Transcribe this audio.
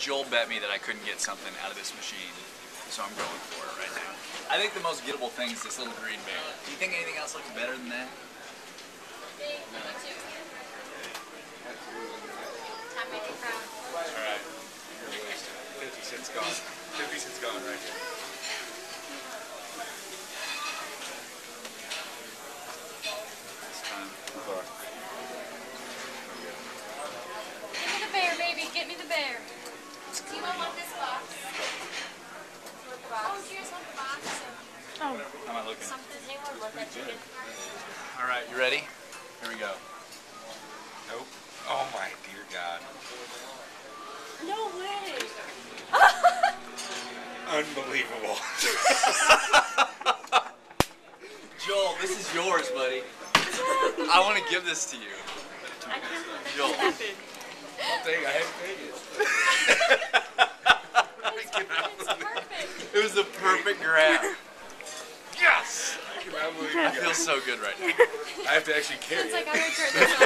Joel bet me that I couldn't get something out of this machine, so I'm going for it right now. I think the most gettable thing is this little green bear. Do you think anything else looks better than that? Alright. 50 cents gone. 50 cents gone right here. This time. Give me the bear, baby. Get me the bear. Do you want this box? Oh, do you guys want the box? How am I looking? Something. Anyone want that chicken? Alright, you ready? Here we go. Nope. Oh my dear God. No way. Unbelievable. Joel, this is yours, buddy. I want to give this to you. I can't believe that Joel. happened. I'll take it. I haven't paid it. It's perfect. It was the perfect grab. Yes! I cannot believe I feel so good right now. I have to actually carry It's it. like I regret this.